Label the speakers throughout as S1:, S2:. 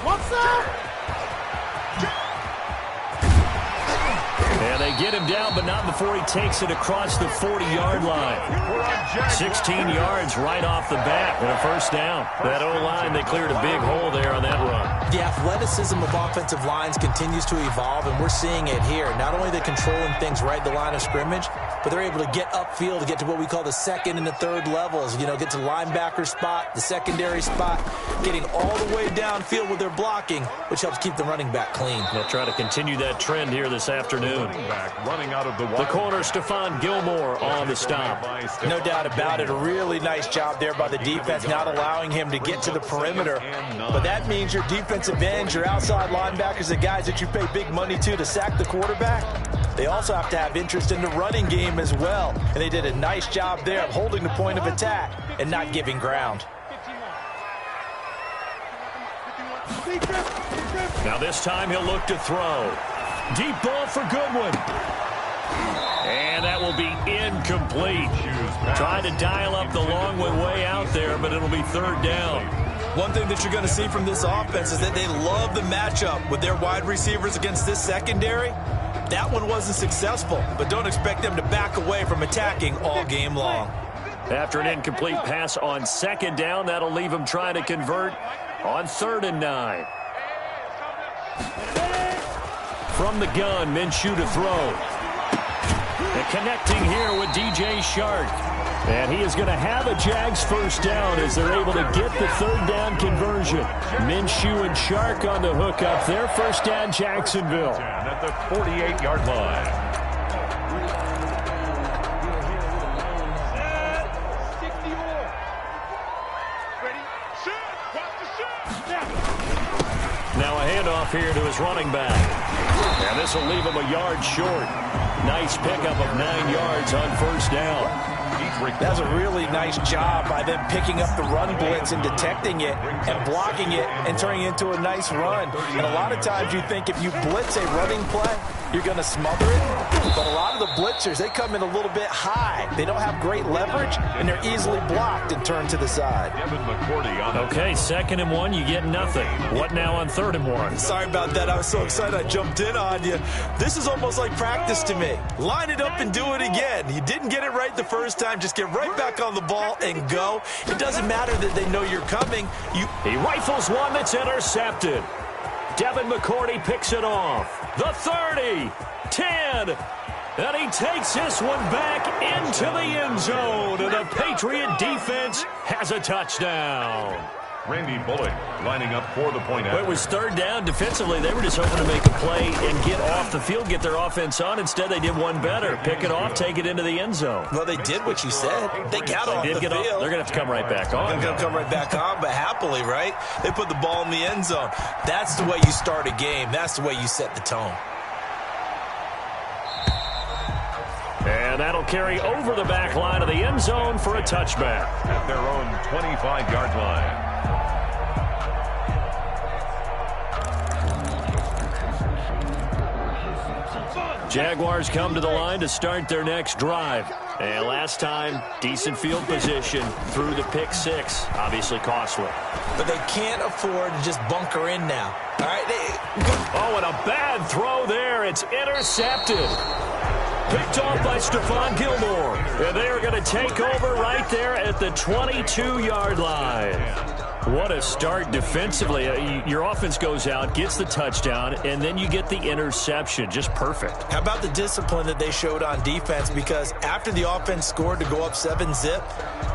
S1: What's up?
S2: And they get him down, but not before he takes it across the 40-yard line. 16 yards right off the bat and a first down. That O-line, they cleared a big hole there on that run.
S3: The athleticism of offensive lines continues to evolve, and we're seeing it here. Not only are they controlling things right at the line of scrimmage, but they're able to get upfield to get to what we call the second and the third levels. You know, get to the linebacker spot, the secondary spot, getting all the way downfield with their blocking, which helps keep the running back clean.
S2: They'll try to continue that trend here this afternoon.
S4: Running out of the
S2: corner, Stephon Gilmore on the stop.
S3: No doubt about it. A really nice job there by the defense, not allowing him to get to the perimeter. But that means your defensive ends, your outside linebackers, the guys that you pay big money to sack the quarterback, they also have to have interest in the running game as well. And they did a nice job there of holding the point of attack and not giving ground.
S2: Now this time he'll look to throw. Deep ball for Goodwin. And that will be incomplete. Trying to dial up the long way out there, but it'll be third down.
S3: One thing that you're going to see from this offense is that they love the matchup with their wide receivers against this secondary. That one wasn't successful, but don't expect them to back away from attacking all game long.
S2: After an incomplete pass on second down, that'll leave them trying to convert on 3rd and 9. From the gun, Minshew to throw. And connecting here with DJ Shark. And he is going to have a Jags first down as they're able to get the 3rd down conversion. Minshew and Shark on the hook up their first down, Jacksonville.
S4: At the 48-yard line.
S2: Now a handoff here to his running back. And this will leave him a yard short. Nice pickup of 9 yards on first down.
S3: That's a really nice job by them picking up the run blitz and detecting it and blocking it and turning it into a nice run. And a lot of times you think if you blitz a running play, you're going to smother it. But a lot of the blitzers, they come in a little bit high. They don't have great leverage, and they're easily blocked and turned to the side.
S2: Okay, 2nd and 1, you get nothing. What now on 3rd and 1?
S3: Sorry about that. I was so excited I jumped in on you. This is almost like practice to me. Line it up and do it again. You didn't get it right the first time. Just get right back on the ball and go. It doesn't matter that they know you're coming.
S2: He rifles one that's intercepted. Devin McCourty picks it off. The 30, 10, and he takes this one back into the end zone, and the Patriot defense has a touchdown.
S4: Randy Bullock lining up for the point.
S2: Well, it was 3rd down. Defensively, they were just hoping to make a play and get off the field, get their offense on. Instead, they did one better. Pick it off, take it into the end zone.
S3: Well, they did what you said. They got off the field.
S2: They're going to have to come right back on.
S3: They're going to come right back on, but happily, right? They put the ball in the end zone. That's the way you start a game. That's the way you set the tone.
S2: And that'll carry over the back line of the end zone for a touchback.
S4: At their own 25-yard line.
S2: Jaguars come to the line to start their next drive. And last time, decent field position through the pick 6. Obviously costly.
S3: But they can't afford to just bunker in now. All right.
S2: Oh, and a bad throw there. It's intercepted. Picked off by Stephon Gilmore. And they are going to take over right there at the 22-yard line. What a start defensively. Your offense goes out, gets the touchdown, and then you get the interception. Just perfect.
S3: How about the discipline that they showed on defense? Because after the offense scored to go up 7-zip,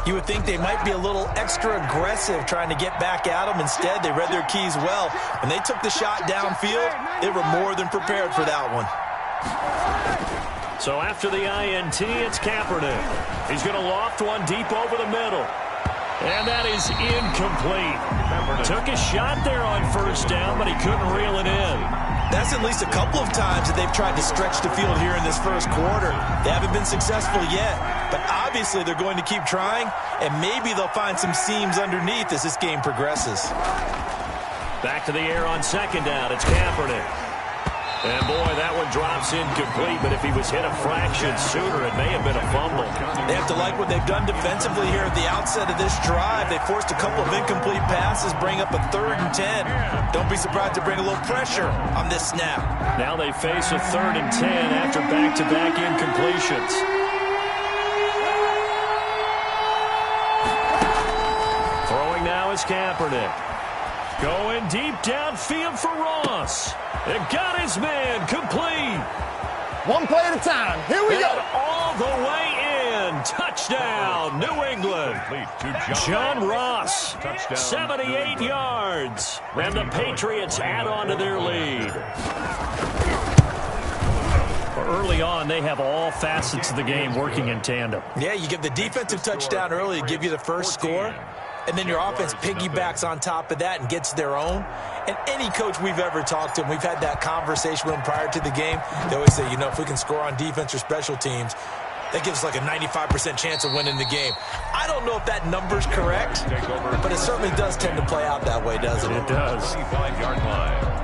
S3: you would think they might be a little extra aggressive trying to get back at them. Instead, they read their keys well. When they took the shot downfield, they were more than prepared for that one.
S2: So after the INT, it's Kaepernick. He's going to loft one deep over the middle. And that is incomplete. Took a shot there on first down, but he couldn't reel it in.
S3: That's at least a couple of times that they've tried to stretch the field here in this first quarter. They haven't been successful yet, but obviously they're going to keep trying, and maybe they'll find some seams underneath as this game progresses.
S2: Back to the air on second down. It's Kaepernick. And, boy, that one drops incomplete, but if he was hit a fraction sooner, it may have been a fumble.
S3: They have to like what they've done defensively here at the outset of this drive. They forced a couple of incomplete passes, bring up a 3rd and 10. Don't be surprised to bring a little pressure on this snap.
S2: Now they face a 3rd and 10 after back-to-back incompletions. Throwing now is Kaepernick. Going deep downfield for Ross. It got his man complete.
S1: One play at a time. Here we go.
S2: All the way in. Touchdown, New England. John Ross, 78 yards. And the Patriots add on to their lead. Early on, they have all facets of the game working in tandem.
S3: Yeah, you give the defensive touchdown early to give you the first score. And then your offense piggybacks on top of that and gets their own. And any coach we've ever talked to, and we've had that conversation with them prior to the game, they always say, you know, if we can score on defense or special teams, that gives us like a 95% chance of winning the game. I don't know if that number's correct, but it certainly does tend to play out that way, doesn't it?
S2: It does.
S4: 25-yard line.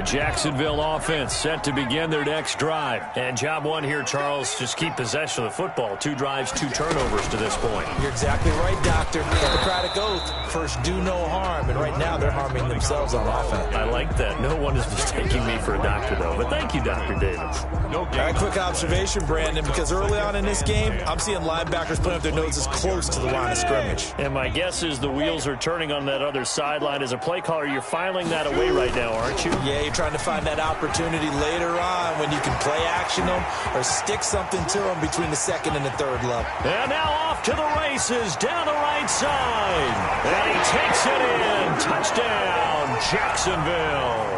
S2: Jacksonville offense set to begin their next drive. And job one here, Charles, just keep possession of the football. 2 drives, 2 turnovers to this point.
S3: You're exactly right, Doctor. Hippocratic oath. First, do no harm. And right now, they're harming themselves on offense.
S2: I like that. No one is mistaking me for a doctor, though. But thank you, Dr. Davis.
S3: All right, quick observation, Brandon, because early on in this game, I'm seeing linebackers putting up their noses close to the line of scrimmage.
S2: And my guess is the wheels are turning on that other sideline. As a play caller, you're filing that away right now, aren't you?
S3: Yeah, you're trying to find that opportunity later on when you can play action them or stick something to them between the 2nd and the 3rd level.
S2: And now off to the races down the right side. And he takes it in. Touchdown, Jacksonville.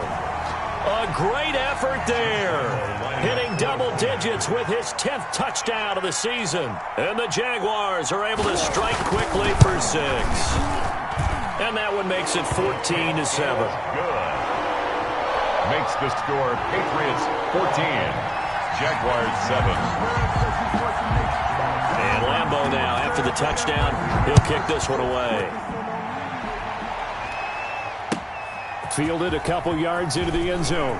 S2: A great effort there. Hitting double digits with his 10th touchdown of the season. And the Jaguars are able to strike quickly for 6. And that one makes it 14-7.
S4: Good. Makes the score Patriots 14, Jaguars 7.
S2: And Lambeau now, after the touchdown, he'll kick this one away. Fielded a couple yards into the end zone.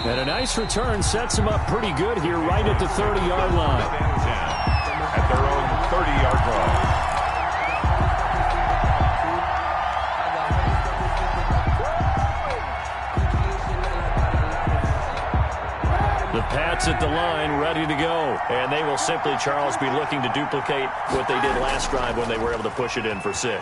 S2: And a nice return sets him up pretty good here right at the 30-yard line.
S4: At their own 30-yard line.
S2: The Pats at the line, ready to go. And they will simply, Charles, be looking to duplicate what they did last drive when they were able to push it in for 6.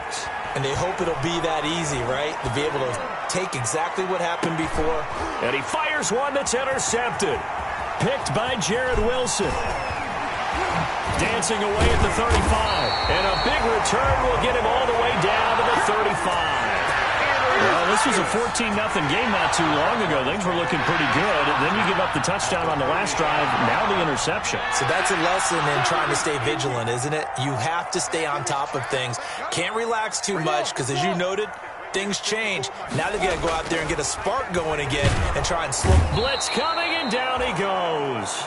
S3: And they hope it'll be that easy, right? To be able to take exactly what happened before.
S2: And he fires one that's intercepted. Picked by Jared Wilson. Dancing away at the 35. And a big return will get him all the way down to the 35. Well, this was a 14-0 game not too long ago. Things were looking pretty good. Then you give up the touchdown on the last drive. Now the interception.
S3: So that's a lesson in trying to stay vigilant, isn't it? You have to stay on top of things. Can't relax too much because, as you noted, things change. Now they've got to go out there and get a spark going again and try and slow.
S2: Blitz coming, and down he goes.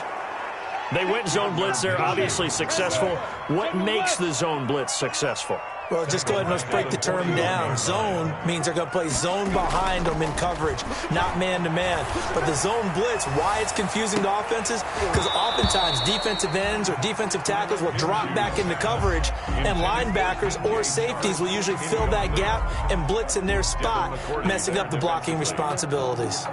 S2: They went zone blitz there, obviously successful. What makes the zone blitz successful?
S3: Well, just go ahead and let's break the term down. Zone means they're going to play zone behind them in coverage, not man-to-man. But the zone blitz, why it's confusing to offenses? Because oftentimes defensive ends or defensive tackles will drop back into coverage, and linebackers or safeties will usually fill that gap and blitz in their spot, messing up the blocking responsibilities.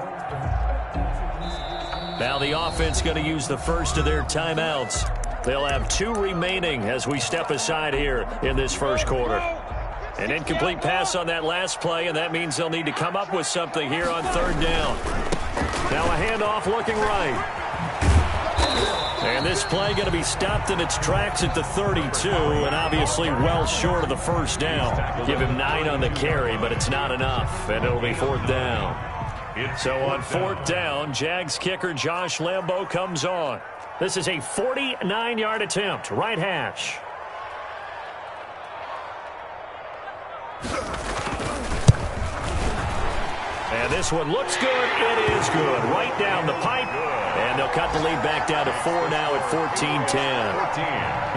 S2: Now the offense going to use the first of their timeouts. They'll have 2 remaining as we step aside here in this first quarter. An incomplete pass on that last play, and that means they'll need to come up with something here on 3rd down. Now a handoff looking right. And this play going to be stopped in its tracks at the 32, and obviously well short of the first down. Give him 9 on the carry, but it's not enough, and it'll be 4th down. So on 4th down, Jags kicker Josh Lambeau comes on. This is a 49-yard attempt, right hash. And this one looks good. It is good. Right down the pipe. And they'll cut the lead back down to 4 now at 14-10.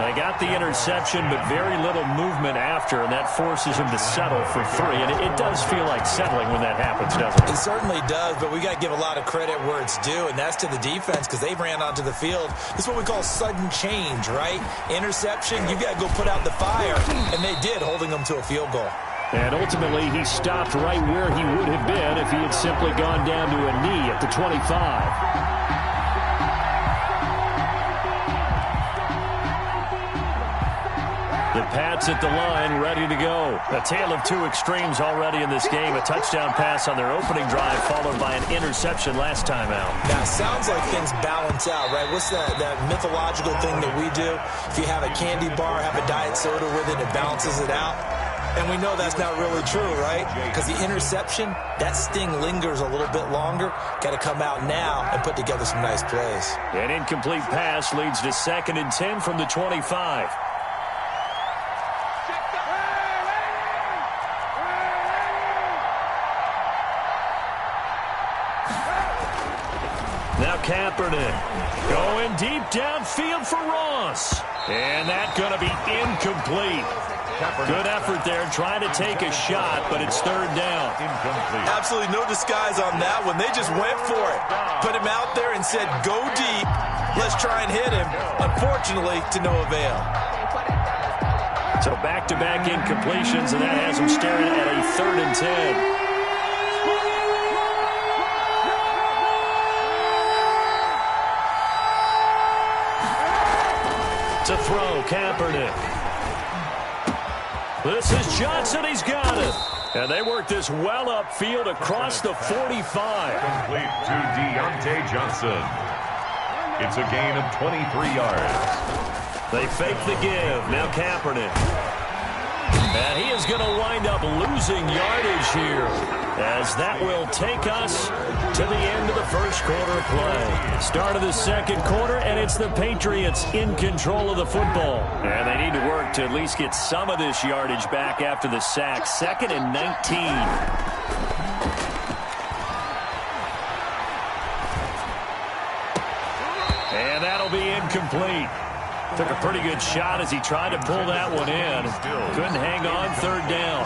S2: They got the interception, but very little movement after, and that forces him to settle for 3. And it does feel like settling when that happens, doesn't it?
S3: It certainly does, but we got to give a lot of credit where it's due, and that's to the defense because they ran onto the field. This is what we call sudden change, right? Interception, you got to go put out the fire, and they did, holding them to a field goal.
S2: And ultimately, he stopped right where he would have been if he had simply gone down to a knee at the 25. The Pats at the line, ready to go. A tale of two extremes already in this game. A touchdown pass on their opening drive, followed by an interception last time out.
S3: Now, it sounds like things balance out, right? What's that mythological thing that we do? If you have a candy bar, have a diet soda with it, it balances it out. And we know that's not really true, right? Because the interception, that sting lingers a little bit longer. Got to come out now and put together some nice plays.
S2: An incomplete pass leads to 2nd and 10 from the 25. Now Kaepernick going deep downfield for Ross. And that's going to be incomplete. Good effort there, trying to take a shot, but it's 3rd down.
S4: Incomplete.
S3: Absolutely no disguise on that one. They just went for it. Put him out there and said, go deep. Let's try and hit him. Unfortunately, to no avail.
S2: So back-to-back incompletions, and that has them staring at a 3rd and 10. To throw, Kaepernick. This is Johnson. He's got it. And they work this well upfield across the 45.
S4: Complete to Deontay Johnson. It's a gain of 23 yards.
S2: They fake the give. Now Kaepernick. And he is going to wind up losing yardage here, as that will take us to the end of the first quarter of play. Start of the second quarter, and it's the Patriots in control of the football. And they need to work to at least get some of this yardage back after the sack. 2nd and 19. And that'll be incomplete. Took a pretty good shot as he tried to pull that one in. Couldn't hang on, 3rd down.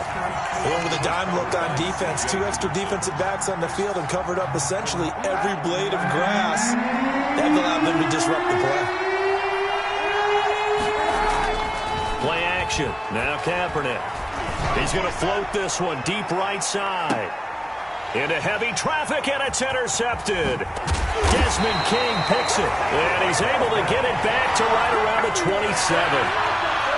S3: One with a dime look on defense. 2 extra defensive backs on the field and covered up essentially every blade of grass. That allowed them to disrupt the play.
S2: Play action. Now Kaepernick. He's going to float this one deep right side. Into heavy traffic, and it's intercepted. Desmond King picks it, and he's able to get it back to right around the 27.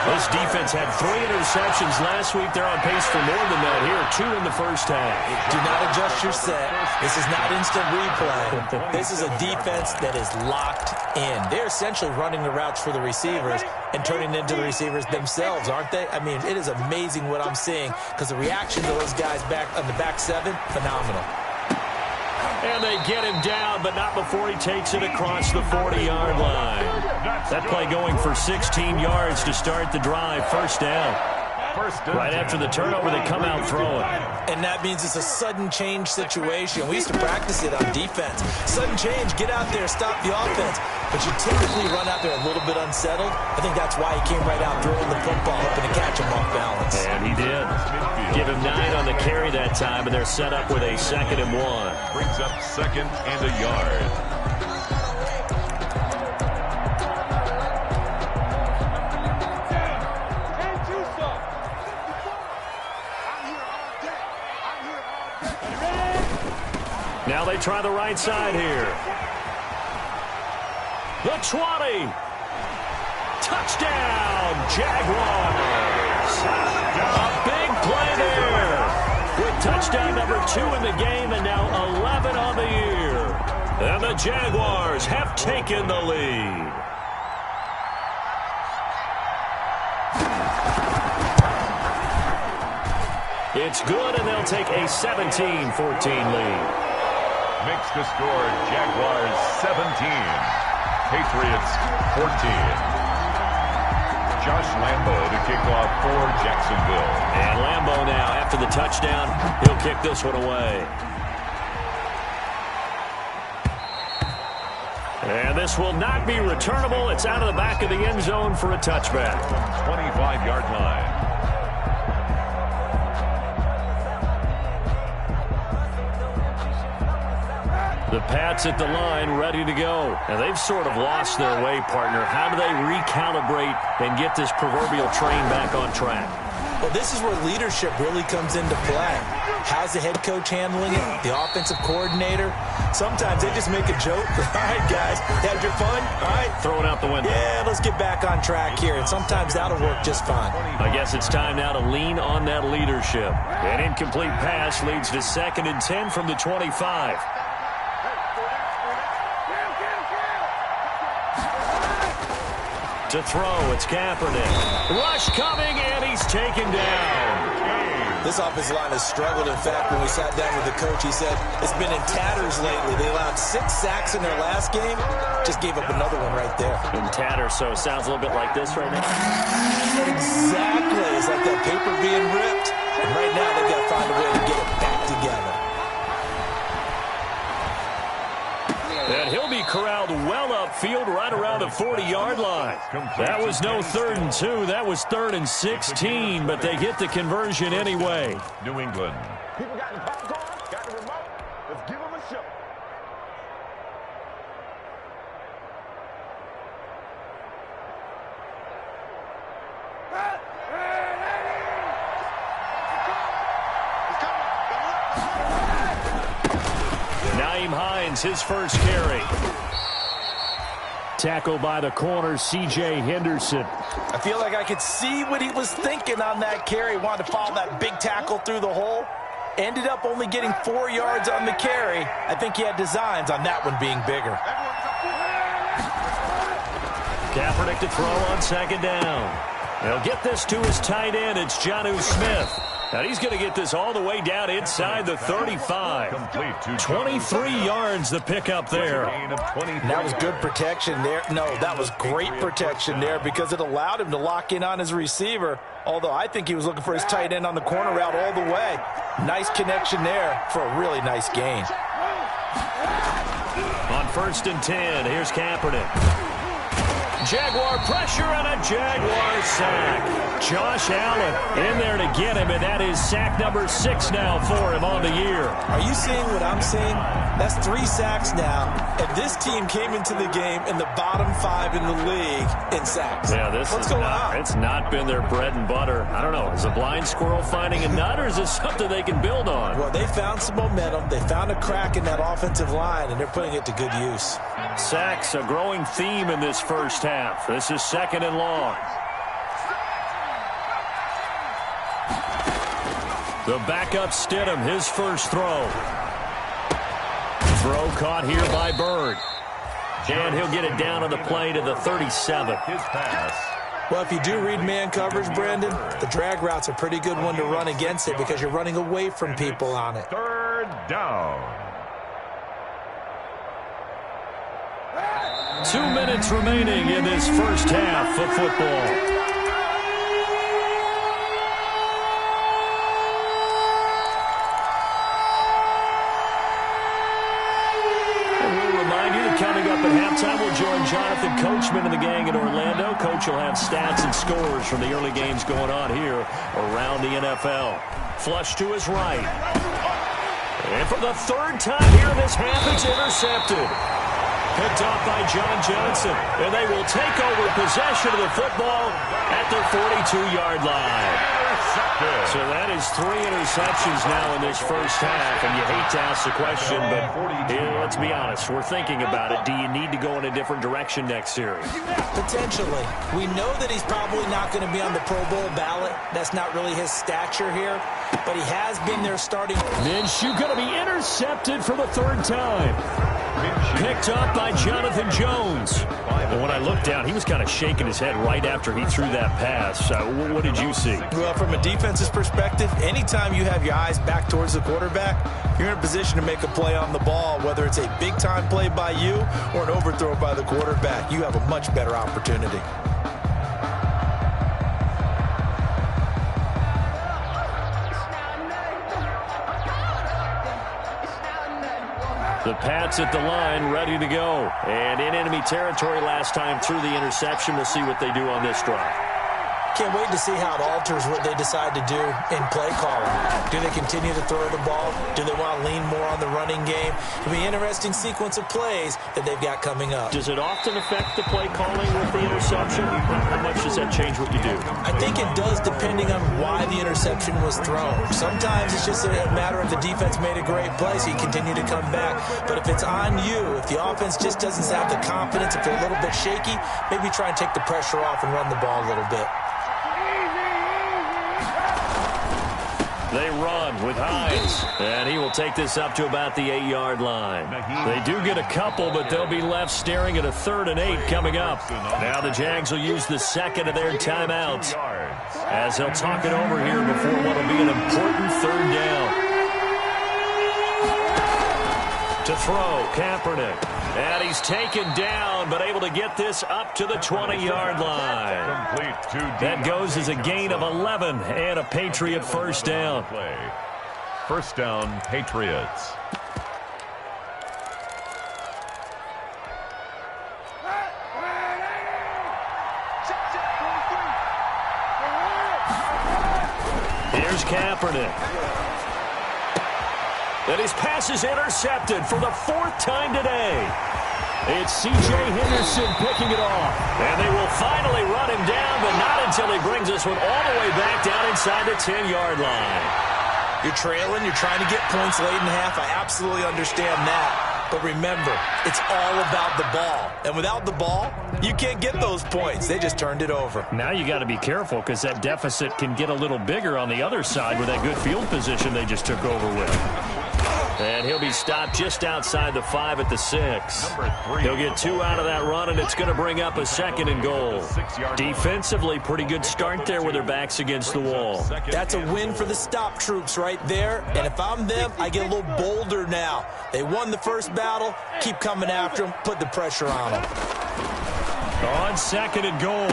S2: This defense had 3 interceptions last week. They're on pace for more than that here. 2 in the first half.
S3: Do not adjust your set. This is not instant replay. This is a defense that is locked in. They're essentially running the routes for the receivers and turning into the receivers themselves, aren't they? I mean, it is amazing what I'm seeing because the reaction to those guys back on the back 7, phenomenal.
S2: And they get him down, but not before he takes it across the 40-yard line. That play going for 16 yards to start the drive. 1st down. Right after the turnover, they come out throwing.
S3: And that means it's a sudden change situation. We used to practice it on defense. Sudden change, get out there, stop the offense. But you typically run out there a little bit unsettled. I think that's why he came right out throwing the football, hoping to catch him off balance.
S2: And he did. Give him 9 on the carry that time, and they're set up with a 2nd and 1.
S4: Brings up 2nd and a yard.
S2: Now they try the right side here. The 20. Touchdown, Jaguars. A big play there. With touchdown number 2 in the game and now 11 on the year. And the Jaguars have taken the lead. It's good, and they'll take a 17-14 lead.
S4: Makes the score Jaguars 17, Patriots 14. Josh Lambo to kick off for Jacksonville.
S2: And Lambo now, after the touchdown, he'll kick this one away. And this will not be returnable. It's out of the back of the end zone for a touchback.
S4: 25-yard line.
S2: The Pats at the line, ready to go. And they've sort of lost their way, partner. How do they recalibrate and get this proverbial train back on track?
S3: Well, this is where leadership really comes into play. How's the head coach handling it? The offensive coordinator? Sometimes they just make a joke. All right, guys, had your fun? All right.
S2: Throw it out the window.
S3: Yeah, let's get back on track here. And sometimes that'll work just fine.
S2: I guess it's time now to lean on that leadership. An incomplete pass leads to 2nd and 10 from the 25. To throw, it's Kaepernick. Rush coming, and he's taken down.
S3: This offensive line has struggled. In fact, when we sat down with the coach, he said it's been in tatters lately. They allowed 6 sacks in their last game. Just gave up another one right there.
S2: In tatters, so it sounds a little bit like this right now.
S3: Exactly. It's like that paper being ripped. And right now, they've got to find a way to get it back together.
S2: And he'll be corralled well upfield right around the 40-yard line. That was no 3rd and 2. That was 3rd and 16, but they get the conversion anyway.
S4: New England.
S1: People got the popcorn, got the remote. Let's give them a show.
S2: His first carry. Tackled by the corner, C.J. Henderson.
S3: I feel like I could see what he was thinking on that carry. Wanted to follow that big tackle through the hole. Ended up only getting 4 yards on the carry. I think he had designs on that one being bigger.
S2: Kaepernick to throw on 2nd down. He'll get this to his tight end. It's Jonnu Smith. And he's going to get this all the way down inside the 35. 23 yards the pickup there.
S3: That was good protection there. No, that was great protection there because it allowed him to lock in on his receiver. Although I think he was looking for his tight end on the corner route all the way. Nice connection there for a really nice gain.
S2: On 1st and 10, here's Kaepernick. Jaguar pressure and a Jaguar sack. Josh Allen in there to get him, and that is sack number 6 now for him on the year.
S3: Are you seeing what I'm seeing? That's 3 sacks now, and this team came into the game in the bottom 5 in the league in sacks.
S2: Yeah, what's going on? It's not been their bread and butter. I don't know. Is a blind squirrel finding a nut, or is this something they can build on?
S3: Well, they found some momentum. They found a crack in that offensive line, and they're putting it to good use.
S2: Sacks, a growing theme in this first half. This is 2nd and long. The backup Stidham, his first throw. Throw caught here by Bird. And he'll get it down on the play to the 37.
S4: His pass.
S3: Well, if you do read man coverage, Brandon, the drag route's a pretty good one to run against it because you're running away from people on it.
S4: 3rd down.
S2: 2 minutes remaining in this first half of football. Coming up at halftime, we'll join Jonathan Coachman and the gang in Orlando. Coach will have stats and scores from the early games going on here around the NFL. Flush to his right. And for the 3rd time here in this half, it's intercepted. Picked off by John Johnson. And they will take over possession of the football at their 42-yard line. So that is 3 interceptions now in this first half, and you hate to ask the question, but let's be honest, we're thinking about it. Do you need to go in a different direction next series?
S3: Potentially. We know that he's probably not going to be on the Pro Bowl ballot. That's not really his stature here, but he has been there starting.
S2: Minshew going to be intercepted for the 3rd time. Picked up by Jonathan Jones. And when I looked down, he was kind of shaking his head right after he threw that pass. What did you see?
S3: Well, from a defense's perspective, anytime you have your eyes back towards the quarterback, you're in a position to make a play on the ball, whether it's a big-time play by you or an overthrow by the quarterback. You have a much better opportunity.
S2: The Pats at the line, ready to go. And in enemy territory last time through the interception. We'll see what they do on this drive.
S3: Can't wait to see how it alters what they decide to do in play calling. Do they continue to throw the ball? Do they want to lean more on the running game? It'll be an interesting sequence of plays that they've got coming up.
S2: Does it often affect the play calling with the interception? How much does that change what you do?
S3: I think it does, depending on why the interception was thrown. Sometimes it's just a matter of the defense made a great play, so you continue to come back. But if it's on you, if the offense just doesn't have the confidence, if they're a little bit shaky, maybe try and take the pressure off and run the ball a little bit.
S2: They run with Hines, and he will take this up to about the 8-yard line. They do get a couple, but they'll be left staring at a 3rd and 8 coming up. Now the Jags will use the second of their timeouts as they'll talk it over here before what will be an important 3rd down. To throw, Kaepernick. And he's taken down, but able to get this up to the 20-yard line. That goes as a gain of 11 and a Patriot first down.
S4: First down, Patriots.
S2: Here's Kaepernick. And his pass is intercepted for the 4th time today. It's C.J. Henderson picking it off. And they will finally run him down, but not until he brings this one all the way back down inside the 10-yard line.
S3: You're trailing. You're trying to get points late in half. I absolutely understand that. But remember, it's all about the ball. And without the ball, you can't get those points. They just turned it over.
S2: Now you got to be careful because that deficit can get a little bigger on the other side with that good field position they just took over with. And he'll be stopped just outside the 5 at the 6. He'll get 2 out of that run, and it's going to bring up a 2nd and goal. Defensively, pretty good start there with their backs against the wall.
S3: That's a win for the stop troops right there. And if I'm them, I get a little bolder now. They won the first battle. Keep coming after them. Put the pressure on them.
S2: On 2nd and goal,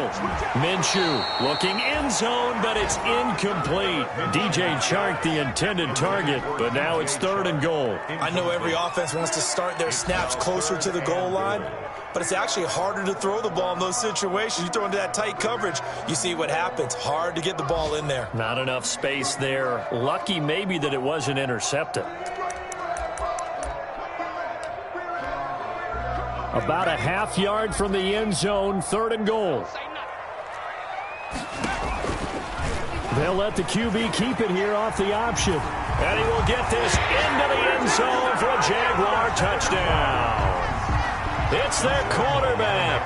S2: Minshew looking end zone, but it's incomplete. DJ Chark, the intended target, but now it's 3rd and goal.
S3: I know every offense wants to start their snaps closer to the goal line, but it's actually harder to throw the ball in those situations. You throw into that tight coverage, you see what happens. Hard to get the ball in there.
S2: Not enough space there. Lucky maybe that it wasn't intercepted. About a half yard from the end zone, 3rd and goal. They'll let the QB keep it here off the option. And he will get this into the end zone for a Jaguar touchdown. It's their quarterback.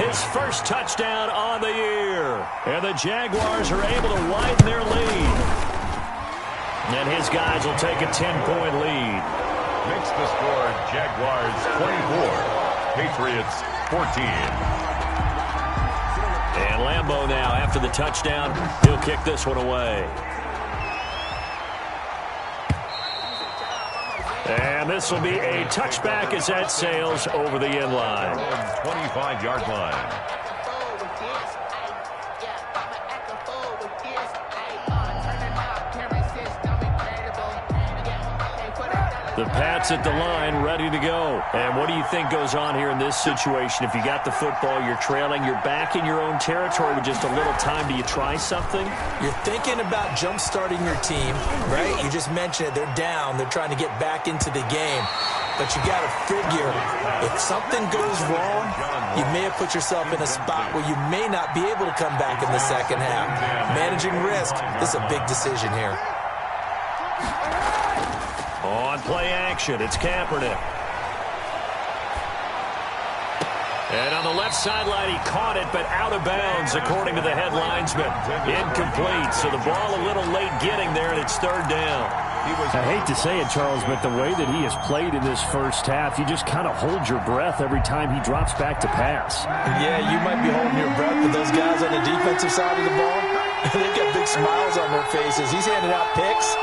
S2: His first touchdown on the year. And the Jaguars are able to widen their lead. And his guys will take a 10-point lead.
S4: Makes the score Jaguars 24. Patriots 14.
S2: And Lambeau now, after the touchdown, he'll kick this one away. And this will be a touchback as that sails over the end line.
S4: 25-yard line.
S2: The Pats at the line, ready to go. And what do you think goes on here in this situation? If you got the football, you're trailing, you're back in your own territory with just a little time. Do you try something?
S3: You're thinking about jump-starting your team, right? You just mentioned it. They're down. They're trying to get back into the game. But you got to figure, if something goes wrong, you may have put yourself in a spot where you may not be able to come back in the second half. Managing risk, this is a big decision here.
S2: On play action, it's Kaepernick. And on the left sideline, he caught it, but out of bounds, according to the head linesman. Incomplete, so the ball a little late getting there, and it's 3rd down.
S5: I hate to say it, Charles, but the way that he has played in this first half, you just kind of hold your breath every time he drops back to pass.
S3: Yeah, you might be holding your breath, but those guys on the defensive side of the ball, they've got big smiles on their faces. He's handing out picks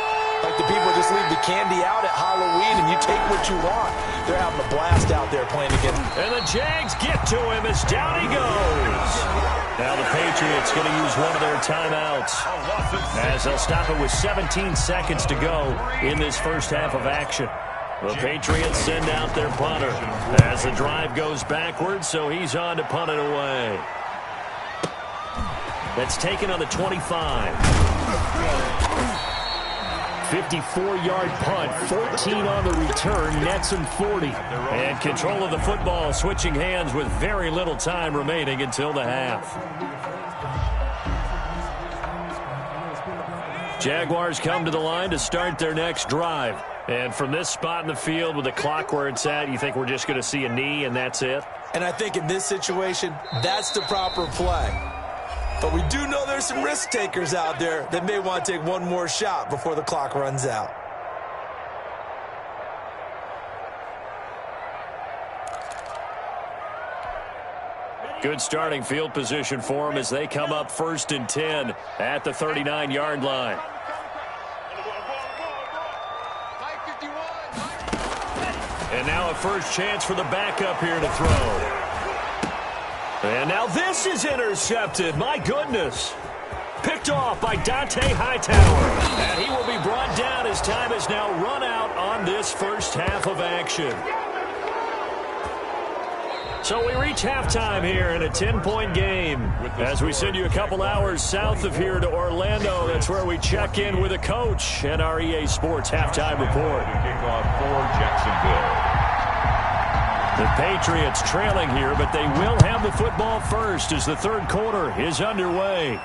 S3: like the people just leave the candy out at Halloween and you take what you want. They're having a blast out there playing against.
S2: And the Jags get to him as down he goes. Now the Patriots going to use one of their timeouts as they'll stop it with 17 seconds to go in this first half of action. The Patriots send out their punter as the drive goes backwards, so he's on to punt it away. That's taken on the 25. 54-yard punt, 14 on the return, nets him 40. And control of the football switching hands with very little time remaining until the half. Jaguars come to the line to start their next drive. And from this spot in the field with the clock where it's at, you think we're just going to see a knee and that's it?
S3: And I think in this situation, that's the proper play. But we do know there's some risk takers out there that may want to take one more shot before the clock runs out.
S2: Good starting field position for them as they come up 1st and 10 at the 39-yard line. And now a first chance for the backup here to throw. And now this is intercepted. My goodness. Picked off by Dante Hightower. And he will be brought down as time has now run out on this first half of action. So we reach halftime here in a 10-point game. As we send you a couple hours south of here to Orlando, that's where we check in with a coach at our EA Sports Halftime Report.
S4: Kickoff for Jacksonville.
S2: The Patriots trailing here, but they will have the football first as the third quarter is underway.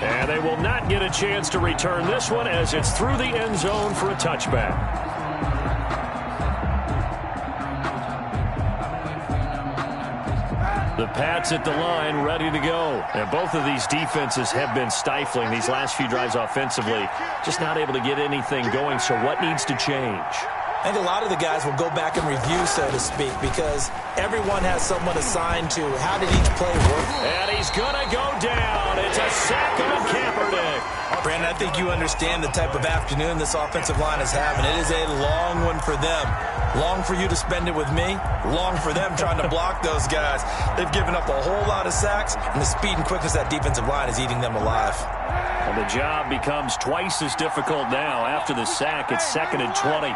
S2: And they will not get a chance to return this one as it's through the end zone for a touchback. The Pats at the line, ready to go. And both of these defenses have been stifling these last few drives offensively. Just not able to get anything going, so what needs to change?
S3: I think a lot of the guys will go back and review, so to speak, because everyone has someone assigned to how did each play work.
S2: And he's going to go down. It's a sack on Kaepernick.
S3: Brandon, I think you understand the type of afternoon this offensive line is having. It is a long one for them. Long for you to spend it with me. Long for them trying to block those guys. They've given up a whole lot of sacks, and the speed and quickness of that defensive line is eating them alive.
S2: And the job becomes twice as difficult now. After the sack, it's 2nd and 20.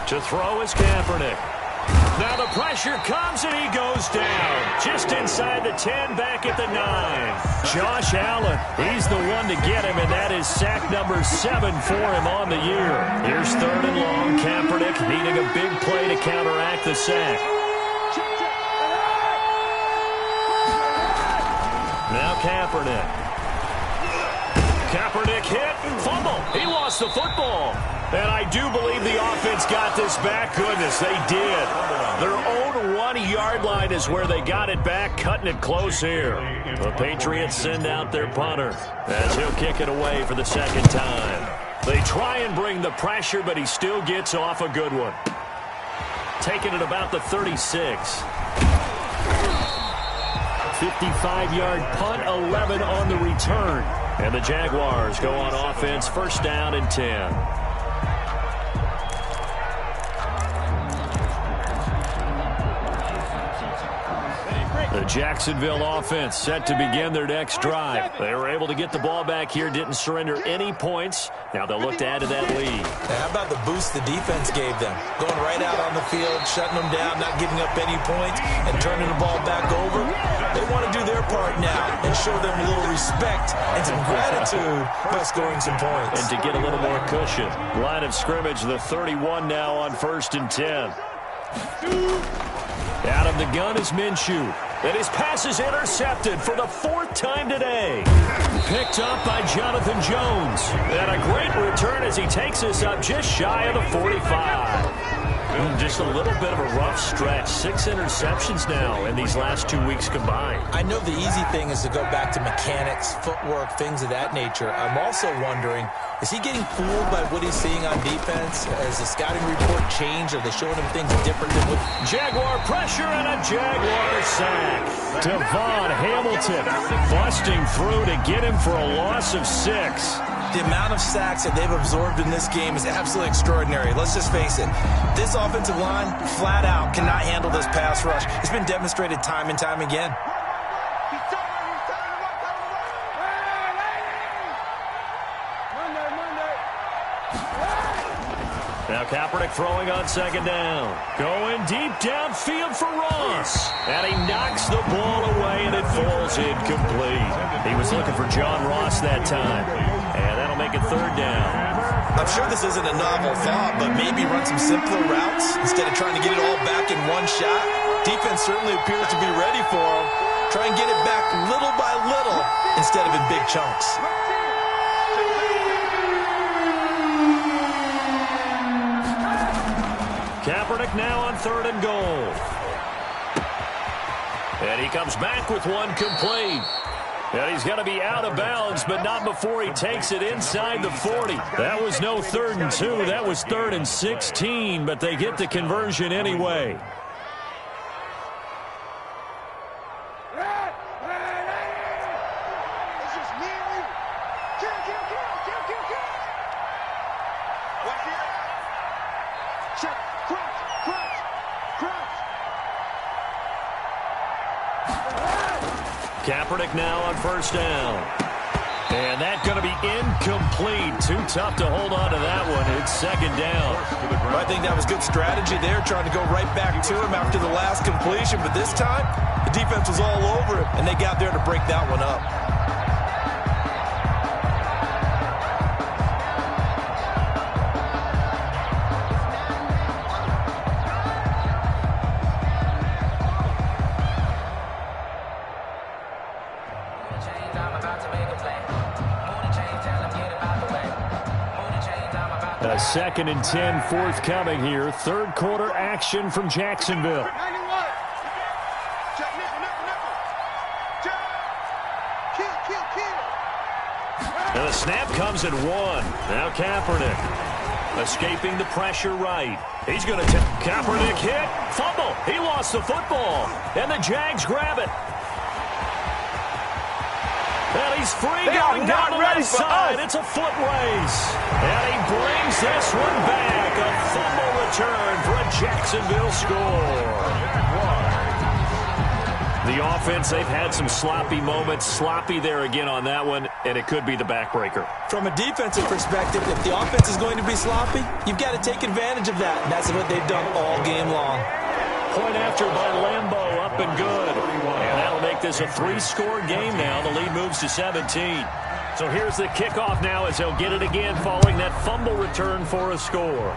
S2: To throw is Kaepernick. Now the pressure comes and he goes down. Just inside the 10, back at the 9. Josh Allen, he's the one to get him, and that is sack number 7 for him on the year. Here's 3rd and long. Kaepernick needing a big play to counteract the sack. Now Kaepernick. Kaepernick hit, fumble. He lost the football. And I do believe the offense got this back. Goodness, they did. Their own 1-yard line is where they got it back, cutting it close here. The Patriots send out their punter as he'll kick it away for the second time. They try and bring the pressure, but he still gets off a good one. Taking it about the 36. 55-yard punt, 11 on the return. And the Jaguars go on offense, 1st down and 10. The Jacksonville offense set to begin their next drive. They were able to get the ball back here, didn't surrender any points. Now they'll look to add to that lead.
S3: How about the boost the defense gave them? Going right out on the field, shutting them down, not giving up any points, and turning the ball back over. They want to do their part now and show them a little respect and some gratitude by scoring some points.
S2: And to get a little more cushion. Line of scrimmage, the 31 now on 1st and 10. Out of the gun is Minshew. And his pass is intercepted for the 4th time today. Picked up by Jonathan Jones. And a great return as he takes us up just shy of the 45. Just a little bit of a rough stretch. 6 interceptions now in these last 2 weeks combined.
S3: I know the easy thing is to go back to mechanics, footwork, things of that nature. I'm also wondering, is he getting fooled by what he's seeing on defense? Has the scouting report changed? Are they showing him things different than what...
S2: Jaguar pressure and a Jaguar sack. Devon Hamilton busting through to get him for a loss of 6.
S3: The amount of sacks that they've absorbed in this game is absolutely extraordinary. Let's just face it. This offensive line, flat out, cannot handle this pass rush. It's been demonstrated time and time again.
S2: Now Kaepernick throwing on second down. Going deep downfield for Ross. And he knocks the ball away, and it falls incomplete. He was looking for John Ross that time. And that'll make it third down.
S3: I'm sure this isn't a novel thought, but maybe run some simpler routes instead of trying to get it all back in one shot. Defense certainly appears to be ready for him. Try and get it back little by little instead of in big chunks.
S2: Kaepernick now on third and goal. And he comes back with one complete. And he's going to be out of bounds, but not before he takes it inside the 40. That was no 3rd and 2. That was 3rd and 16, but they get the conversion anyway. Kaepernick now on first down. And that's going to be incomplete. Too tough to hold on to that one. It's second down.
S3: I think that was good strategy there, trying to go right back to him after the last completion. But this time, the defense was all over him, and they got there to break that one up.
S2: A 2nd and 10 forthcoming here. Third quarter action from Jacksonville. And the snap comes at 1. Now Kaepernick escaping the pressure right. He's going to take Kaepernick hit. Fumble. He lost the football. And the Jags grab it. And he's free going down the left side. It's a foot race. And he brings this one back. A fumble return for a Jacksonville score. The offense, they've had some sloppy moments. Sloppy there again on that one, and it could be the backbreaker.
S3: From a defensive perspective, if the offense is going to be sloppy, you've got to take advantage of that. And that's what they've done all game long.
S2: Point after by Lambeau, up and good. And that'll make this a 3-score game now. The lead moves to 17. So here's the kickoff now as they'll get it again following that fumble return for a score.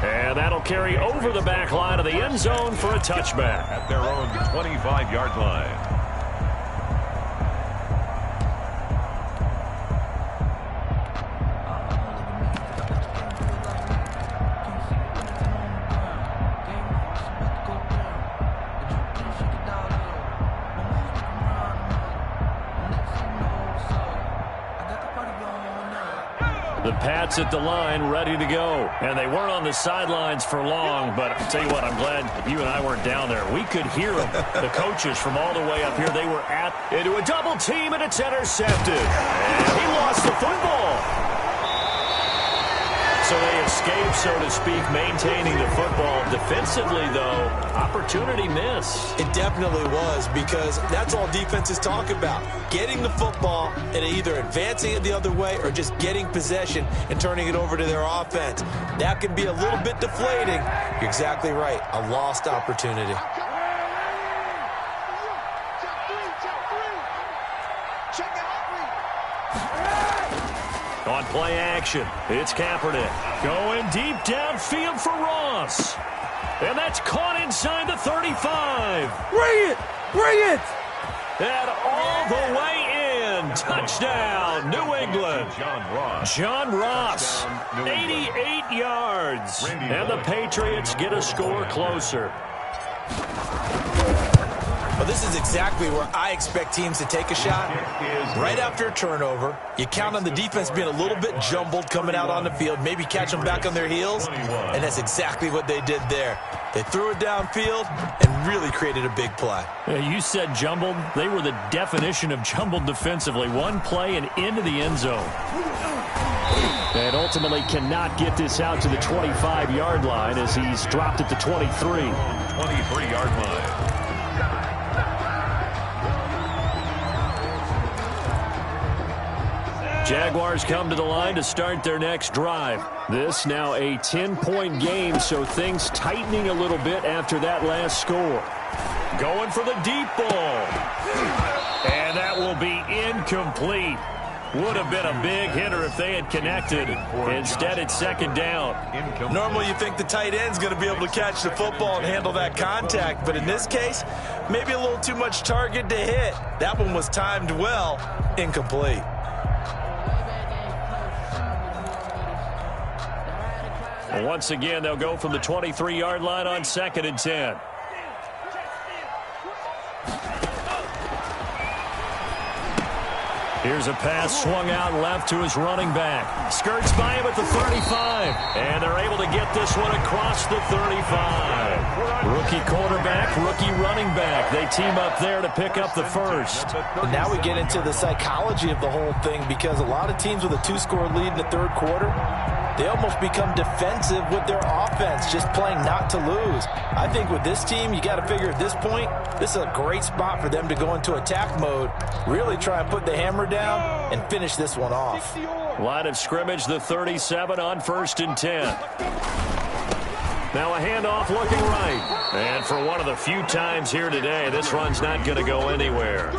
S2: And that'll carry over the back line of the end zone for a touchback.
S4: At their own 25-yard line.
S2: The Pats at the line, ready to go. And they weren't on the sidelines for long, but I'll tell you what, I'm glad you and I weren't down there. We could hear them, the coaches from all the way up here. They were into a double team, and it's intercepted. And he lost the football. So they escape, so to speak, maintaining the football. Defensively, though, opportunity miss.
S3: It definitely was, because that's all defenses talk about. Getting the football and either advancing it the other way or just getting possession and turning it over to their offense. That can be a little bit deflating. You're exactly right. A lost opportunity.
S2: On play action, it's Kaepernick going deep downfield for Ross. And that's caught inside the 35.
S3: Bring it! Bring it!
S2: And all the way in. Touchdown, New England. John Ross, 88 yards. And the Patriots get a score closer.
S3: Well, this is exactly where I expect teams to take a shot. Right after a turnover, you count on the defense being a little bit jumbled coming out on the field, maybe catch them back on their heels, and that's exactly what they did there. They threw it downfield and really created a big play.
S2: Yeah, you said jumbled. They were the definition of jumbled defensively. One play and into the end zone. And ultimately cannot get this out to the 25-yard line as he's dropped at the 23.
S4: 23-yard line.
S2: Jaguars come to the line to start their next drive. This now a 10-point game, so things tightening a little bit after that last score. Going for the deep ball. And that will be incomplete. Would have been a big hitter if they had connected. Instead, it's second down.
S3: Normally, you think the tight end's going to be able to catch the football and handle that contact. But in this case, maybe a little too much target to hit. That one was timed well. Incomplete.
S2: Once again, they'll go from the 23-yard line on 2nd and 10. Here's a pass swung out left to his running back. Skirts by him at the 35. And they're able to get this one across the 35. Rookie quarterback, rookie running back. They team up there to pick up the first.
S3: Now we get into the psychology of the whole thing, because a lot of teams with a 2-score lead in the third quarter, they almost become defensive with their offense, just playing not to lose. I think with this team, you got to figure at this point, this is a great spot for them to go into attack mode, really try and put the hammer down and finish this one off.
S2: Line of scrimmage, the 37 on 1st and 10. Now a handoff looking right. And for one of the few times here today, this run's not going to go anywhere.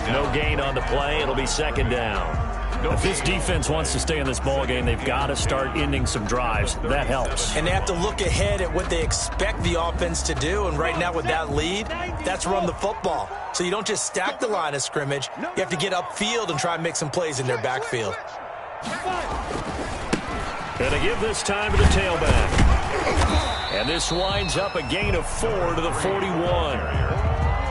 S2: No gain on the play. It'll be second down. If this defense wants to stay in this ball game, they've got to start ending some drives. That helps.
S3: And they have to look ahead at what they expect the offense to do. And right now with that lead, that's run the football. So you don't just stack the line of scrimmage. You have to get upfield and try and make some plays in their backfield.
S2: And to give this time to the tailback. And this winds up a gain of 4 to the 41.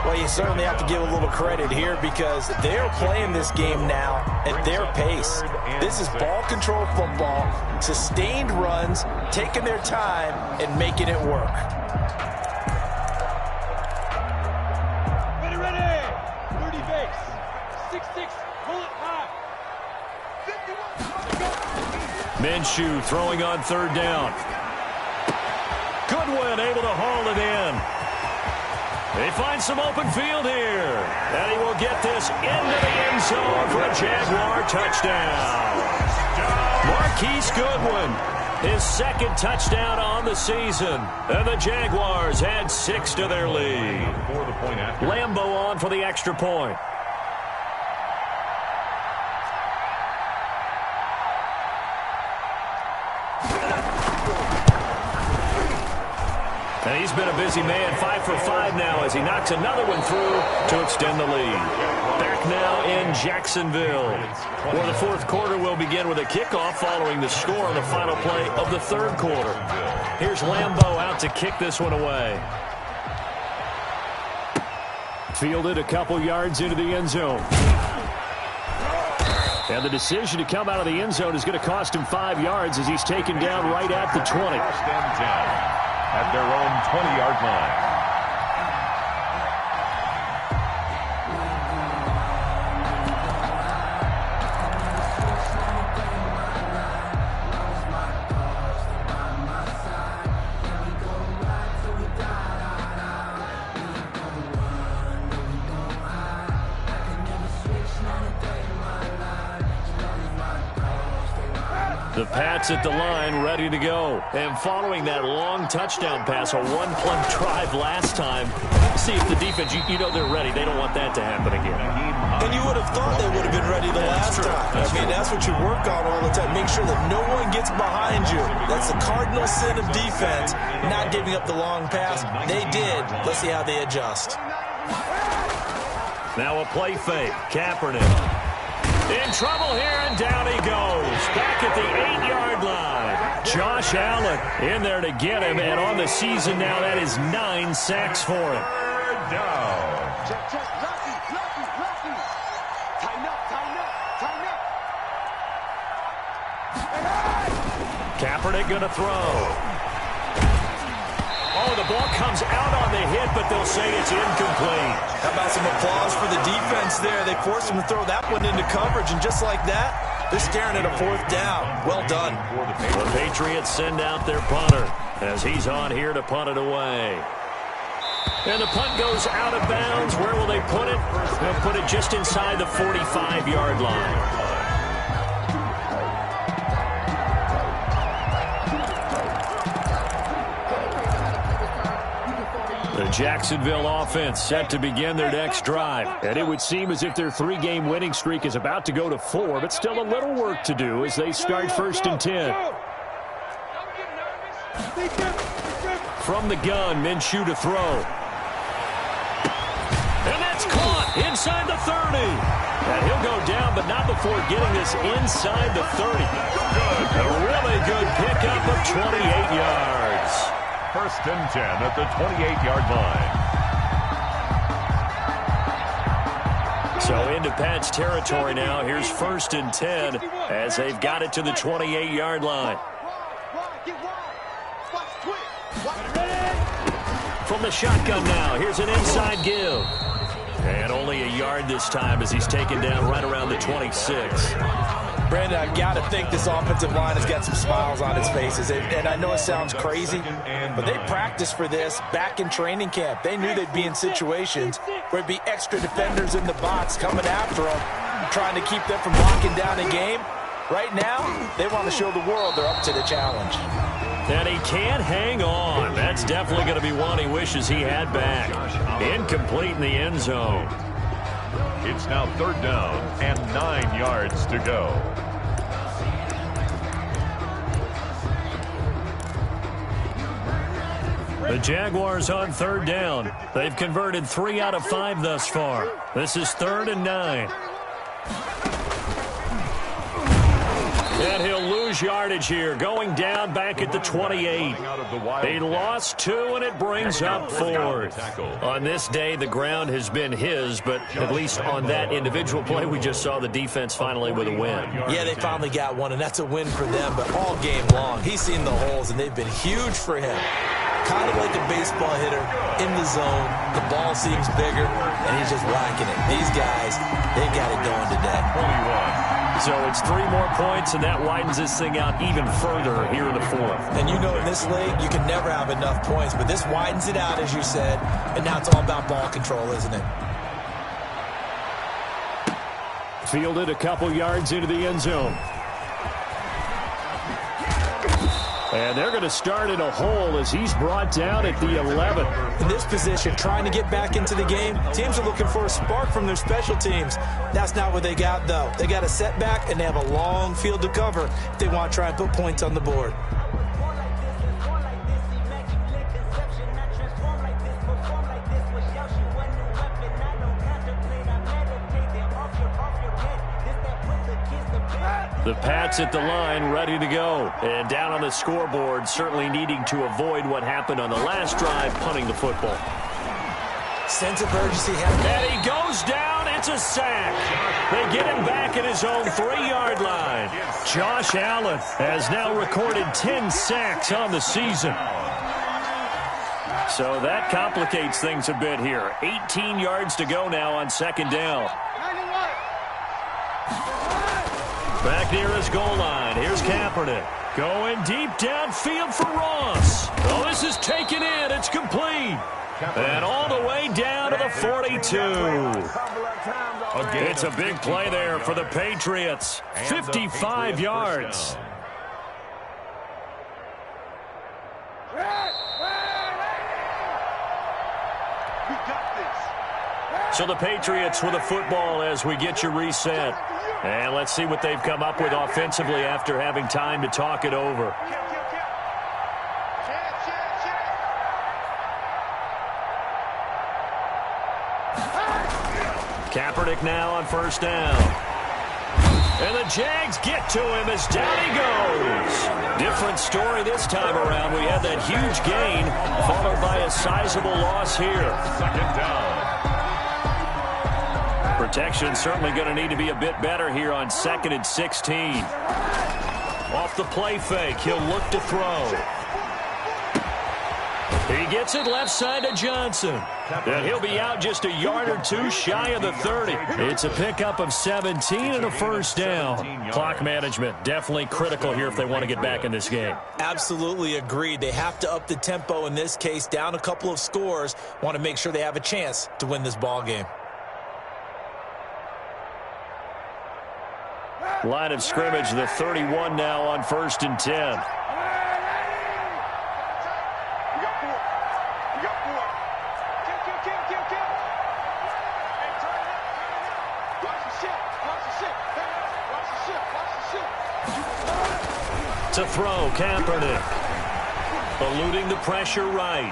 S3: Well, you certainly have to give a little credit here, because they're playing this game now at their pace. This is ball control football, sustained runs, taking their time and making it work.
S1: Ready. 30 base. 6-6. Pull it high.
S2: Minshew throwing on 3rd down. Goodwin able to haul it in. They find some open field here. And he will get this into the end zone for a Jaguar touchdown. Marquise Goodwin, his 2nd touchdown on the season. And the Jaguars add 6 to their lead. Lambeau on for the extra point. And he's been a busy man, 5 for 5 now as he knocks another one through to extend the lead. Back now in Jacksonville, where the 4th quarter will begin with a kickoff following the score on the final play of the 3rd quarter. Here's Lambeau out to kick this one away.
S5: Fielded a couple yards into the end zone. And the decision to come out of the end zone is going to cost him 5 yards as he's taken down right at the 20.
S4: At their own 20-yard line.
S2: The Pats at the line, ready to go. And following that long touchdown pass, a one-play drive last time, see if the defense, you know they're ready. They don't want that to happen again.
S3: And you would have thought they would have been ready the last time. That's what you work on all the time. Make sure that no one gets behind you. That's the cardinal sin of defense, not giving up the long pass. They did. Let's see how they adjust.
S2: Now a play fake. Kaepernick in trouble here, and down he goes. Back at the 8-yard line. Josh Allen in there to get him, and on the season now, that is 9 sacks for him. Kaepernick going to throw. Oh, the ball comes out on the hit, but they'll say it's incomplete.
S3: How about some applause for the defense there? They forced him to throw that one into coverage, and just like that, they're staring at a 4th down. Well done.
S2: The Patriots send out their punter as he's on here to punt it away. And the punt goes out of bounds. Where will they put it? They'll put it just inside the 45-yard line. The Jacksonville offense set to begin their next drive.
S5: And it would seem as if their 3-game winning streak is about to go to 4, but still a little work to do as they start 1st and 10. From the gun, Minshew to throw.
S2: And that's caught inside the 30. And he'll go down, but not before getting this inside the 30. A really good pickup of 28 yards.
S4: 1st and 10 at the 28-yard line.
S2: So into Pat's territory now. Here's 1st and 10 as they've got it to the 28-yard line. From the shotgun now, here's an inside give. And only a yard this time as he's taken down right around the 26.
S3: Brandon, I've got to think this offensive line has got some smiles on its faces. And I know it sounds crazy, but they practiced for this back in training camp. They knew they'd be in situations where it'd be extra defenders in the box coming after them, trying to keep them from locking down a game. Right now, they want to show the world they're up to the challenge.
S2: And he can't hang on. That's definitely going to be one he wishes he had back. Incomplete in the end zone.
S4: It's now 3rd down and 9 yards to go.
S2: The Jaguars on 3rd down. They've converted 3 out of 5 thus far. This is 3rd and 9. And he'll lose yardage here, going down back at the 28. He lost 2, and it brings up 4th. On this day, the ground has been his, but at least on that individual play, we just saw the defense finally with a win.
S3: Yeah, they finally got one, and that's a win for them, but all game long, he's seen the holes, and they've been huge for him. Kind of like a baseball hitter in the zone. The ball seems bigger, and he's just whacking it. These guys, they got it going today.
S4: 21.
S2: So it's 3 more points, and that widens this thing out even further here in the 4th.
S3: And you know in this league, you can never have enough points, but this widens it out, as you said, and now it's all about ball control, isn't it?
S5: Fielded a couple yards into the end zone. And they're going to start in a hole as he's brought down at the 11.
S3: In this position, trying to get back into the game, teams are looking for a spark from their special teams. That's not what they got, though. They got a setback, and they have a long field to cover if they want to try and put points on the board.
S2: The Pats at the line, ready to go. And down on the scoreboard, certainly needing to avoid what happened on the last drive, punting the football.
S3: Sense of urgency.
S2: And he goes down. It's a sack. They get him back at his own 3-yard line. Josh Allen has now recorded 10 sacks on the season. So that complicates things a bit here. 18 yards to go now on 2nd down. Back near his goal line. Here's Kaepernick. Going deep downfield for Ross. Oh, this is taken in. It's complete. And all the way down to the 42. It's a big play there for the Patriots. 55 yards. So the Patriots with a football as we get you reset. And let's see what they've come up with offensively after having time to talk it over. Kaepernick now on 1st down. And the Jags get to him as down he goes. Different story this time around. We had that huge gain followed by a sizable loss here.
S4: 2nd down.
S2: Protection certainly going to need to be a bit better here on 2nd and 16. Off the play fake, he'll look to throw. He gets it left side to Johnson. And he'll be out just a yard or 2 shy of the 30. It's a pickup of 17 and a 1st down. Clock management definitely critical here if they want to get back in this game.
S3: Absolutely agreed. They have to up the tempo in this case, down a couple of scores. Want to make sure they have a chance to win this ball game.
S2: Line of scrimmage, the 31 now on 1st and 10. To throw, Kaepernick. Eluding the pressure right.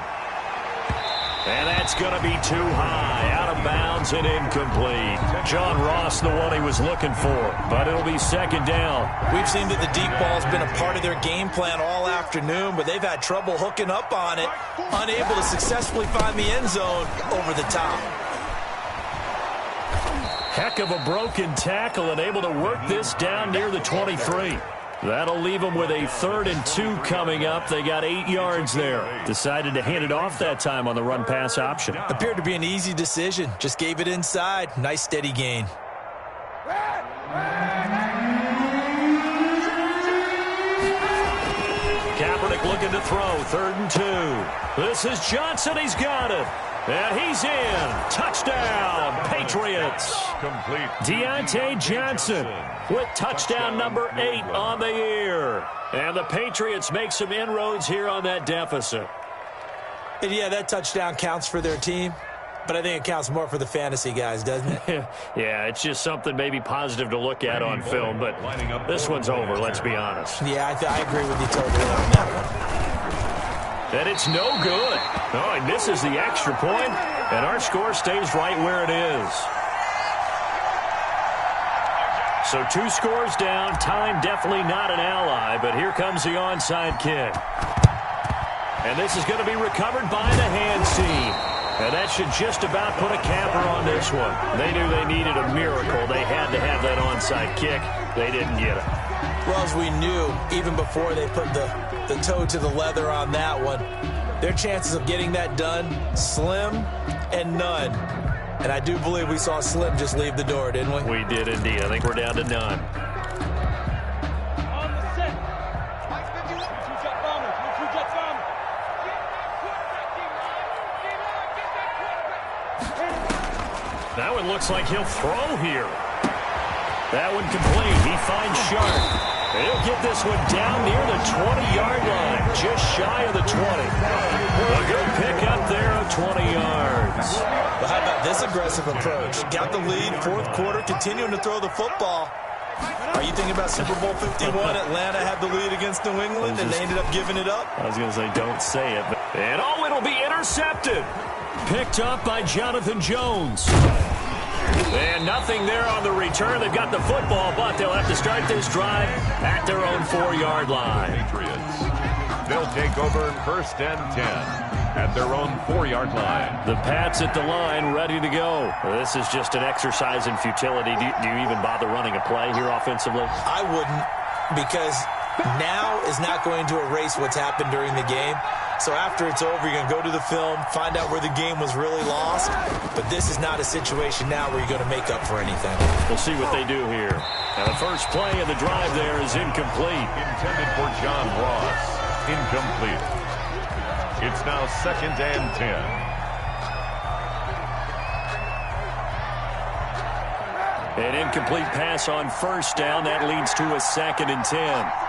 S2: And that's going to be too high. Out of bounds and incomplete. John Ross, the one he was looking for. But it'll be second down.
S3: We've seen that the deep ball's been a part of their game plan all afternoon, but they've had trouble hooking up on it. Unable to successfully find the end zone over the top.
S2: Heck of a broken tackle and able to work this down near the 23. That'll leave them with a 3rd and 2 coming up. They got 8 yards there. Decided to hand it off that time on the run-pass option.
S3: Appeared to be an easy decision. Just gave it inside. Nice steady gain.
S2: Kaepernick looking to throw. 3rd and 2. This is Johnson. He's got it. And he's in. Touchdown, Patriots.
S4: Complete.
S2: Deontay Johnson with touchdown number 8 on the year. And the Patriots make some inroads here on that deficit.
S3: And yeah, that touchdown counts for their team, but I think it counts more for the fantasy guys, doesn't it?
S2: Yeah, it's just something maybe positive to look at on film, but this one's over, let's be honest.
S3: Yeah, I agree with you totally on that one.
S2: And it's no good. Oh, he misses the extra point, and our score stays right where it is. So 2 scores down. Time definitely not an ally, but here comes the onside kick. And this is going to be recovered by the hands team. And that should just about put a capper on this one. They knew they needed a miracle. They had to have that onside kick. They didn't get it.
S3: Well, as we knew, even before they put the toe to the leather on that one, their chances of getting that done, slim and none. And I do believe we saw Slim just leave the door, didn't we?
S2: We did indeed. I think we're down to none. That one looks like he'll throw here. That one complete. He finds Sharp. He'll get this one down near the 20-yard line, just shy of the 20. A good pick up there of 20 yards.
S3: But how about this aggressive approach? Got the lead, 4th quarter, continuing to throw the football. Are you thinking about Super Bowl 51? Atlanta had the lead against New England, and they ended up giving it up?
S2: I was going to say, don't say it. And it'll be intercepted. Picked up by Jonathan Jones. And nothing there on the return. They've got the football, but they'll have to start this drive at their own 4-yard line.
S4: Patriots. They'll take over 1st and 10 at their own 4-yard line.
S2: The Pats at the line, ready to go. This is just an exercise in futility. Do you even bother running a play here offensively?
S3: I wouldn't, because now is not going to erase what's happened during the game. So after it's over, you're going to go to the film, find out where the game was really lost. But this is not a situation now where you're going to make up for anything.
S2: We'll see what they do here. Now the first play of the drive there is incomplete.
S4: Intended for John Ross. Incomplete. It's now 2nd and 10.
S2: An incomplete pass on 1st down. That leads to a 2nd and 10.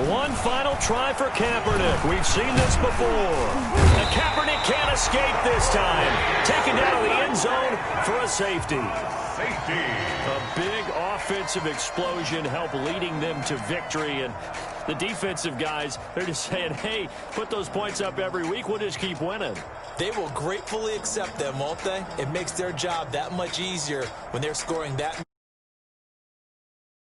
S2: One final try for Kaepernick. We've seen this before. And Kaepernick can't escape this time. Taken down to the end zone for a safety.
S4: Safety.
S2: A big offensive explosion helped leading them to victory. And the defensive guys, they're just saying, hey, put those points up every week. We'll just keep winning.
S3: They will gratefully accept them, won't they? It makes their job that much easier when they're scoring that